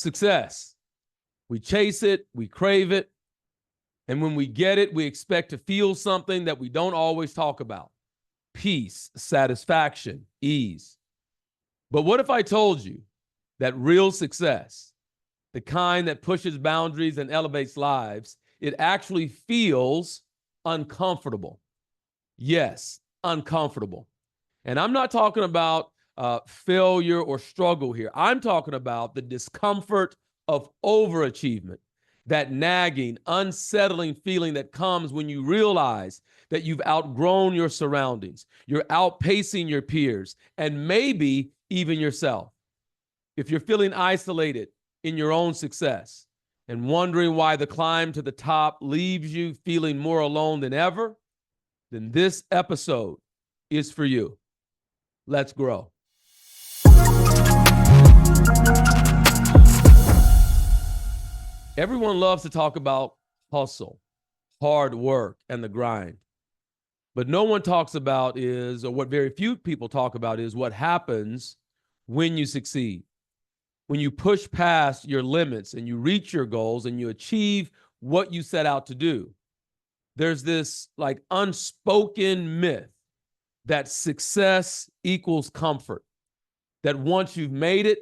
Success. We chase it, we crave it, and when we get it, we expect to feel something that we don't always talk about. Peace, satisfaction, ease. But what if I told you that real success, the kind that pushes boundaries and elevates lives, it actually feels uncomfortable? Yes, uncomfortable. And I'm not talking about failure or struggle here. I'm talking about the discomfort of overachievement, that nagging, unsettling feeling that comes when you realize that you've outgrown your surroundings, you're outpacing your peers, and maybe even yourself. If you're feeling isolated in your own success and wondering why the climb to the top leaves you feeling more alone than ever, then this episode is for you. Let's grow. Everyone loves to talk about hustle, hard work, and the grind. But no one talks about is, or what very few people talk about is, what happens when you succeed. When you push past your limits and you reach your goals and you achieve what you set out to do. There's this like unspoken myth that success equals comfort, that once you've made it,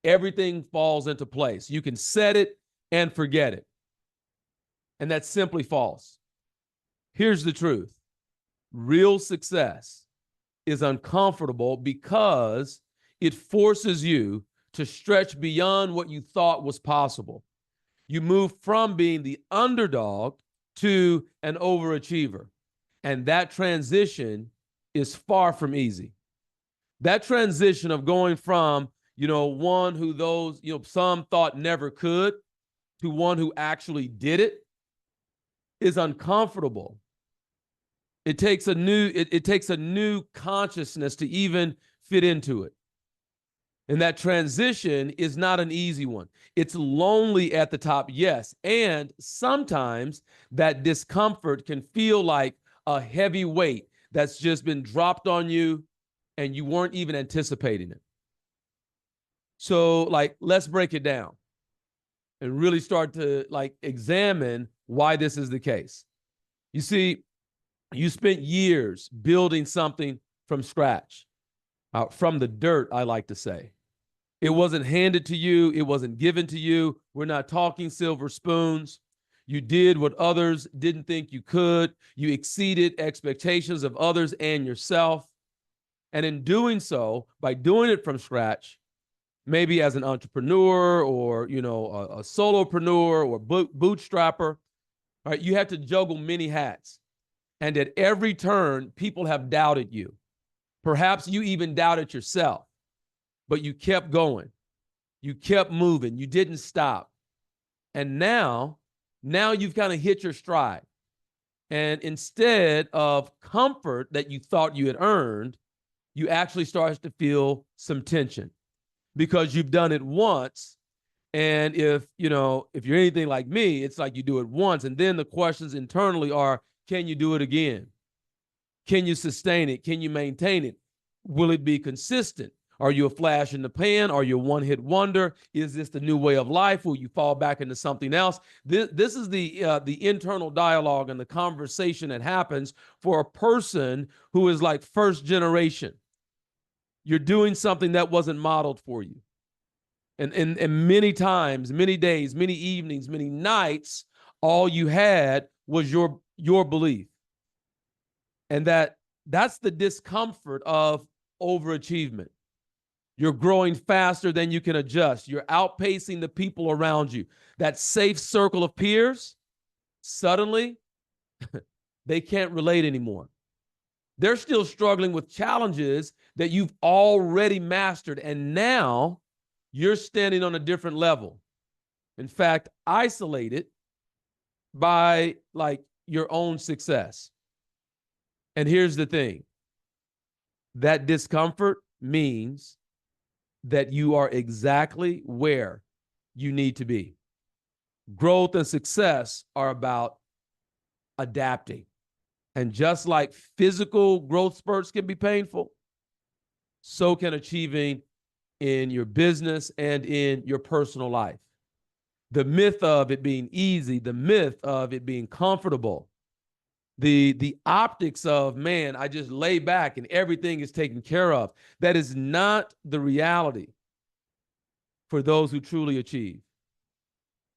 everything falls into place. You can set it and forget it. And that's simply false. Here's the truth. Real success is uncomfortable because it forces you to stretch beyond what you thought was possible. You move from being the underdog to an overachiever. And that transition is far from easy. That transition of going from, one who those, some thought never could to one who actually did it is uncomfortable. It takes a new consciousness to even fit into it. And that transition is not an easy one. It's lonely at the top, yes. And sometimes that discomfort can feel like a heavy weight that's just been dropped on you and you weren't even anticipating it. So let's break it down and really start to examine why this is the case. You see, you spent years building something from scratch, from the dirt, I like to say. It wasn't handed to you. It wasn't given to you. We're not talking silver spoons. You did what others didn't think you could. You exceeded expectations of others and yourself. And in doing so, by doing it from scratch, maybe as an entrepreneur or, a solopreneur or bootstrapper, right, you had to juggle many hats. And at every turn, people have doubted you. Perhaps you even doubted yourself. But you kept going. You kept moving. You didn't stop. And now you've kind of hit your stride. And instead of comfort that you thought you had earned, you actually started to feel some tension because you've done it once. And if you're anything like me, it's like you do it once. And then the questions internally are, can you do it again? Can you sustain it? Can you maintain it? Will it be consistent? Are you a flash in the pan? Are you a one-hit wonder? Is this the new way of life? Will you fall back into something else? This is the internal dialogue and the conversation that happens for a person who is like first generation. You're doing something that wasn't modeled for you. And many times, many days, many evenings, many nights, all you had was your belief. And that's the discomfort of overachievement. You're growing faster than you can adjust. You're outpacing the people around you. That safe circle of peers, suddenly, they can't relate anymore. They're still struggling with challenges that you've already mastered, and now you're standing on a different level. In fact, isolated by your own success. And here's the thing. That discomfort means that you are exactly where you need to be. Growth and success are about adapting. And just like physical growth spurts can be painful, so can achieving in your business and in your personal life. The myth of it being easy, the myth of it being comfortable, the optics of, man, I just lay back and everything is taken care of. That is not the reality for those who truly achieve.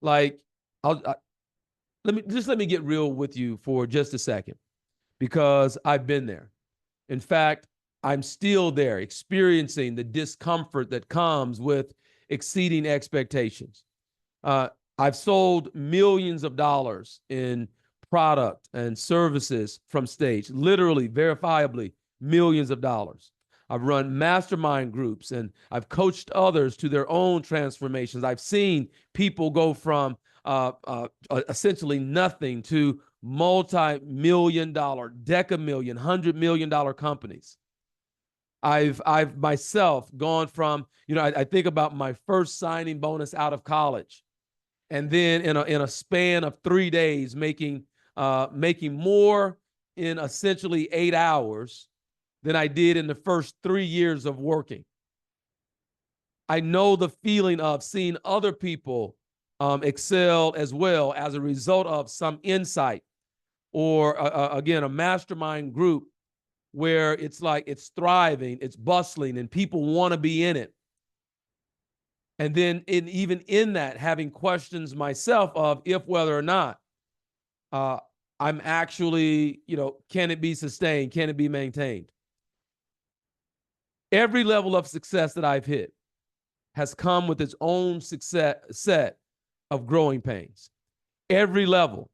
Like, let me get real with you for just a second, because I've been there. In fact, I'm still there, experiencing the discomfort that comes with exceeding expectations. I've sold millions of dollars in product and services from stage, literally, verifiably, millions of dollars. I've run mastermind groups and I've coached others to their own transformations. I've seen people go from essentially nothing to multi-million dollar, decamillion, $100 million companies. I've myself gone from, I think about my first signing bonus out of college, and then in a span of 3 days, making more in essentially 8 hours than I did in the first 3 years of working. I know the feeling of seeing other people excel as well as a result of some insight, or again, a mastermind group where it's like it's thriving, it's bustling, and people want to be in it. And then even in that, having questions myself of if, whether or not I'm actually, can it be sustained? Can it be maintained? Every level of success that I've hit has come with its own set of growing pains. Every level.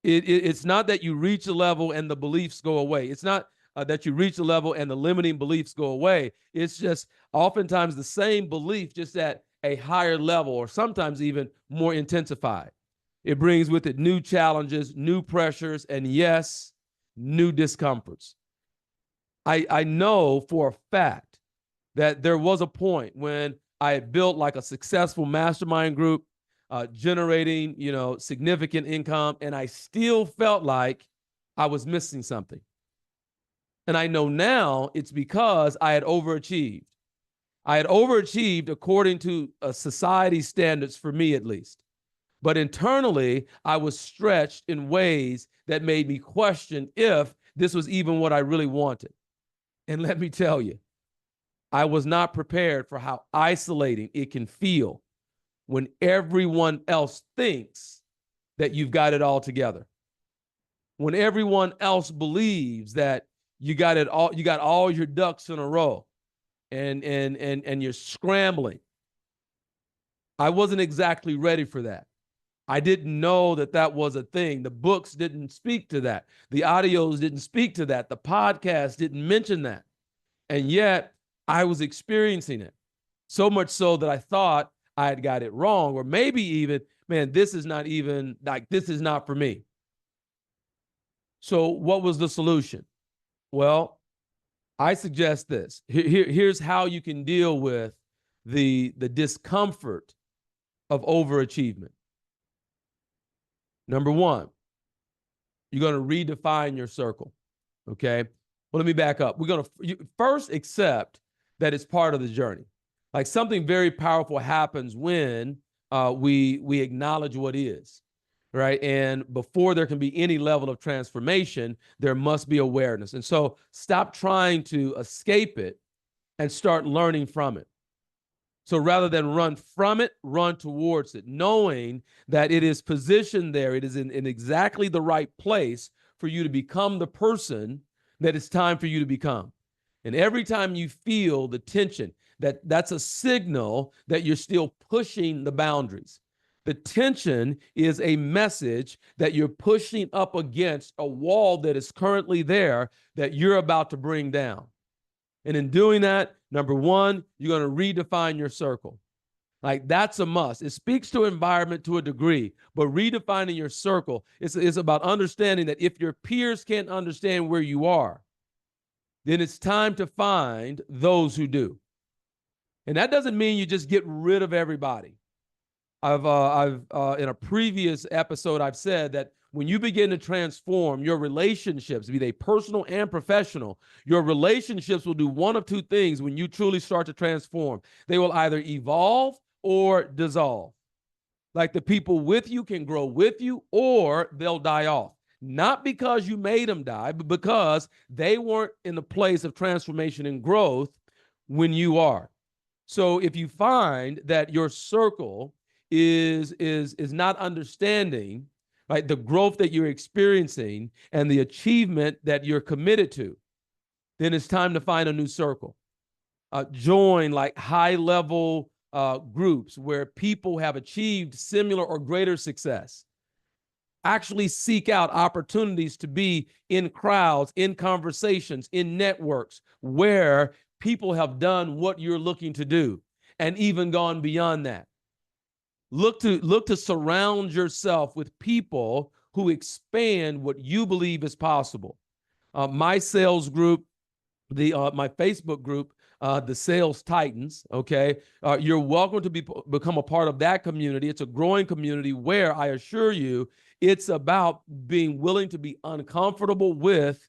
It's not that you reach a level and the beliefs go away. It's not that you reach a level and the limiting beliefs go away. It's just oftentimes the same belief, just at a higher level, or sometimes even more intensified. It brings with it new challenges, new pressures, and yes, new discomforts. I know for a fact that there was a point when I had built like a successful mastermind group, generating, significant income, and I still felt like I was missing something. And I know now it's because I had overachieved. I had overachieved according to society standards, for me at least. But internally, I was stretched in ways that made me question if this was even what I really wanted. And let me tell you, I was not prepared for how isolating it can feel when everyone else thinks that you've got it all together. When everyone else believes that you got it all, you got all your ducks in a row, and you're scrambling. I wasn't exactly ready for that. I didn't know that that was a thing. The books didn't speak to that. The audios didn't speak to that. The podcast didn't mention that. And yet I was experiencing it, so much so that I thought I had got it wrong, or maybe even, man, this is not even, like, this is not for me. So what was the solution? Well, I suggest this. Here's how you can deal with the discomfort of overachievement. Number one, you're going to redefine your circle. Okay. Well, let me back up. We're going to first accept that it's part of the journey. Like, something very powerful happens when we acknowledge what is, right? And before there can be any level of transformation, there must be awareness. And so stop trying to escape it and start learning from it. So rather than run from it, run towards it, knowing that it is positioned there. It is in exactly the right place for you to become the person that it's time for you to become. And every time you feel the tension, that's a signal that you're still pushing the boundaries. The tension is a message that you're pushing up against a wall that is currently there that you're about to bring down. And in doing that, number one, you're going to redefine your circle. Like, that's a must. It speaks to environment to a degree, but redefining your circle is about understanding that if your peers can't understand where you are, then it's time to find those who do. And that doesn't mean you just get rid of everybody. I've in a previous episode, I've said that when you begin to transform your relationships, be they personal and professional, your relationships will do one of two things when you truly start to transform. They will either evolve or dissolve. Like the people with you can grow with you, or they'll die off. Not because you made them die, but because they weren't in the place of transformation and growth when you are. So if you find that your circle is not understanding, right, the growth that you're experiencing and the achievement that you're committed to, then it's time to find a new circle. Join like high-level groups where people have achieved similar or greater success. Actually seek out opportunities to be in crowds, in conversations, in networks where people have done what you're looking to do and even gone beyond that. Look to surround yourself with people who expand what you believe is possible. My sales group, my Facebook group, the Sales Titans, okay? You're welcome to become a part of that community. It's a growing community where I assure you, it's about being willing to be uncomfortable with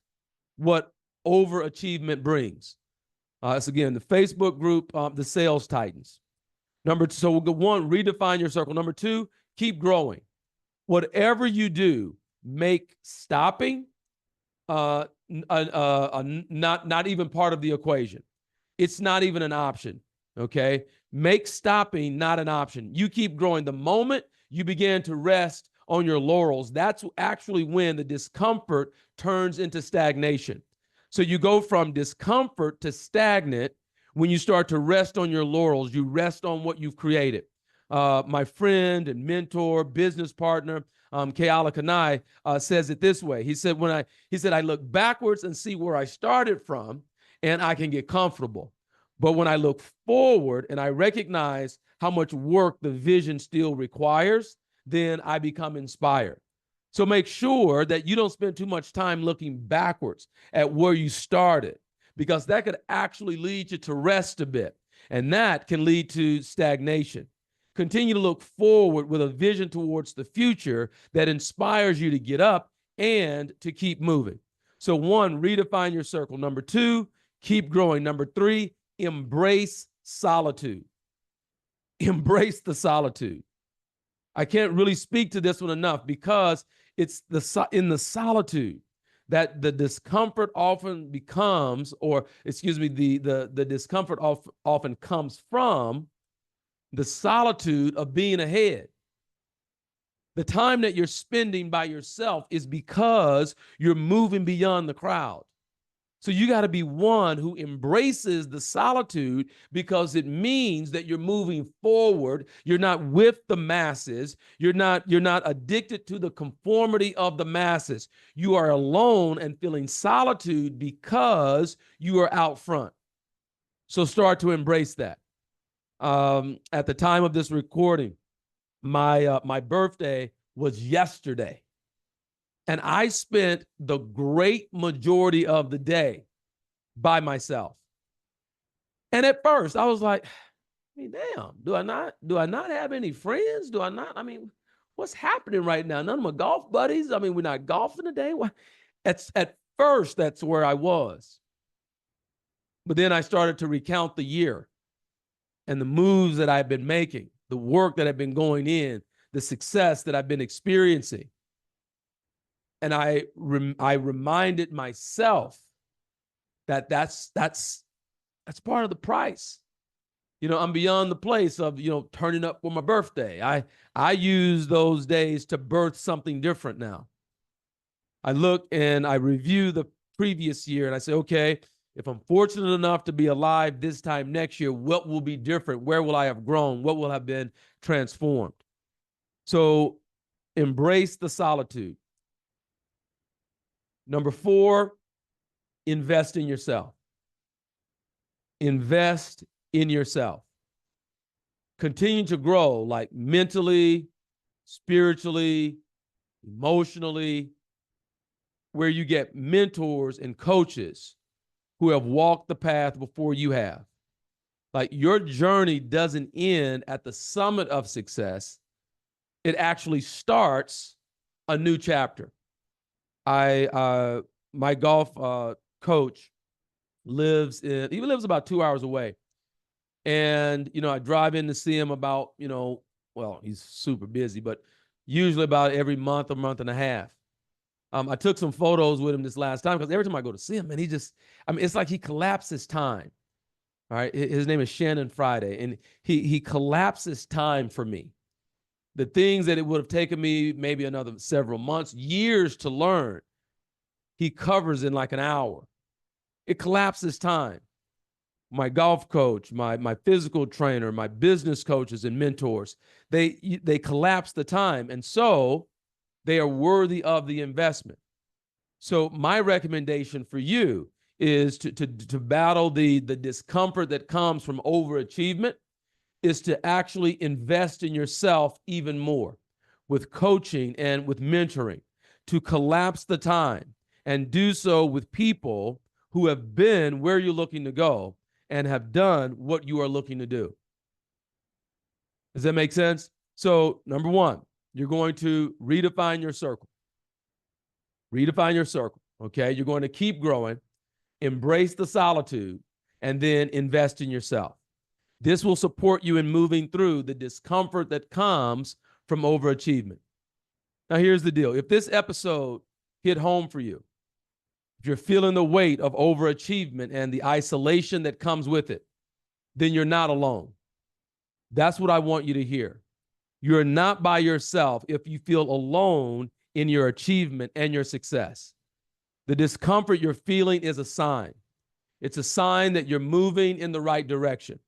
what overachievement brings. It's again, the Facebook group, the Sales Titans. So we'll go one, redefine your circle. Number two, keep growing. Whatever you do, make stopping not even part of the equation. It's not even an option, okay? Make stopping not an option. You keep growing. The moment you begin to rest on your laurels, that's actually when the discomfort turns into stagnation. So you go from discomfort to stagnant when you start to rest on your laurels. You rest on what you've created. My friend and mentor, business partner, Keala Kanai, says it this way. He said, I look backwards and see where I started from, and I can get comfortable. But when I look forward and I recognize how much work the vision still requires, then I become inspired. So make sure that you don't spend too much time looking backwards at where you started, because that could actually lead you to rest a bit, and that can lead to stagnation. Continue to look forward with a vision towards the future that inspires you to get up and to keep moving. So one, redefine your circle. Number two, keep growing. Number three, embrace solitude. Embrace the solitude. I can't really speak to this one enough, because it's in the solitude that the discomfort often becomes, or excuse me, the discomfort often comes from the solitude of being ahead. The time that you're spending by yourself is because you're moving beyond the crowd. So you got to be one who embraces the solitude, because it means that you're moving forward. You're not with the masses. You're not addicted to the conformity of the masses. You are alone and feeling solitude because you are out front. So start to embrace that. At the time of this recording, my birthday was yesterday. And I spent the great majority of the day by myself. And at first I was like, damn, do I not have any friends? What's happening right now? None of my golf buddies. We're not golfing today. At first, that's where I was. But then I started to recount the year and the moves that I've been making, the work that I've been going in, the success that I've been experiencing. And I reminded myself that that's part of the price. I'm beyond the place of, turning up for my birthday. I use those days to birth something different now. I look and I review the previous year and I say, okay, if I'm fortunate enough to be alive this time next year, what will be different? Where will I have grown? What will have been transformed? So embrace the solitude. Number four, invest in yourself. Invest in yourself. Continue to grow, like mentally, spiritually, emotionally, where you get mentors and coaches who have walked the path before you have. Like, your journey doesn't end at the summit of success. It actually starts a new chapter. My golf coach he lives about 2 hours away. And, I drive in to see him about, well, he's super busy, but usually about every month, a month and a half. I took some photos with him this last time because every time I go to see him, man, it's like he collapses time. All right. His name is Shannon Friday, and he collapses time for me. The things that it would have taken me maybe another several months, years to learn, he covers in like an hour. It collapses time. My golf coach, my physical trainer, my business coaches and mentors, they collapse the time. And so they are worthy of the investment. So my recommendation for you is to battle the discomfort that comes from overachievement, is to actually invest in yourself even more with coaching and with mentoring, to collapse the time and do so with people who have been where you're looking to go and have done what you are looking to do. Does that make sense? So, number one, you're going to redefine your circle. Redefine your circle, okay? You're going to keep growing, embrace the solitude, and then invest in yourself. This will support you in moving through the discomfort that comes from overachievement. Now, here's the deal. If this episode hit home for you, if you're feeling the weight of overachievement and the isolation that comes with it, then you're not alone. That's what I want you to hear. You're not by yourself if you feel alone in your achievement and your success. The discomfort you're feeling is a sign. It's a sign that you're moving in the right direction.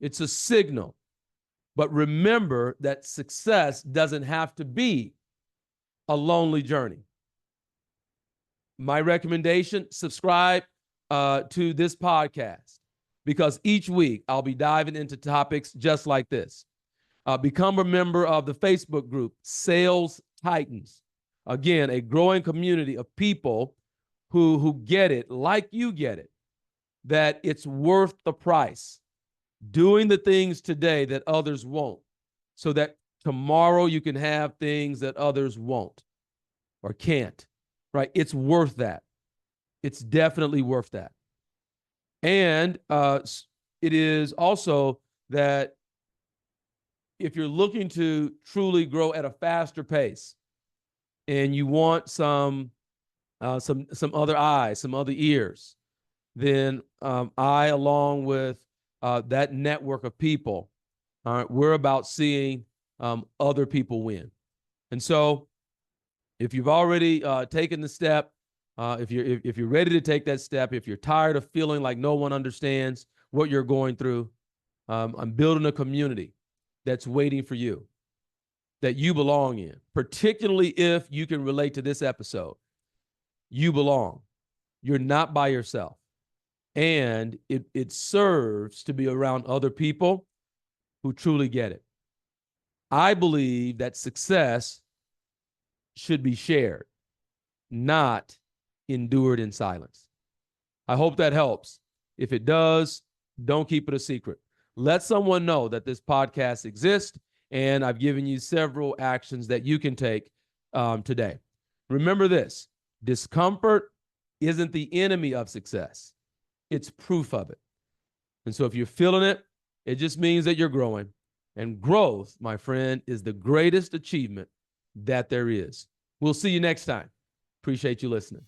It's a signal. But remember that success doesn't have to be a lonely journey. My recommendation, subscribe to this podcast, because each week I'll be diving into topics just like this. Become a member of the Facebook group, Sales Titans. Again, a growing community of people who get it, like you get it, that it's worth the price. Doing the things today that others won't, so that tomorrow you can have things that others won't or can't, right? It's worth that. It's definitely worth that. And it is also that if you're looking to truly grow at a faster pace and you want some other eyes, some other ears, then I, along with that network of people, we're about seeing other people win. And so if you've already taken the step, if you're ready to take that step, if you're tired of feeling like no one understands what you're going through, I'm building a community that's waiting for you, that you belong in, particularly if you can relate to this episode. You belong. You're not by yourself. And it serves to be around other people who truly get it. I believe that success should be shared, not endured in silence. I hope that helps. If it does, don't keep it a secret. Let someone know that this podcast exists, and I've given you several actions that you can take today. Remember this: discomfort isn't the enemy of success. It's proof of it. And so if you're feeling it, it just means that you're growing. And growth, my friend, is the greatest achievement that there is. We'll see you next time. Appreciate you listening.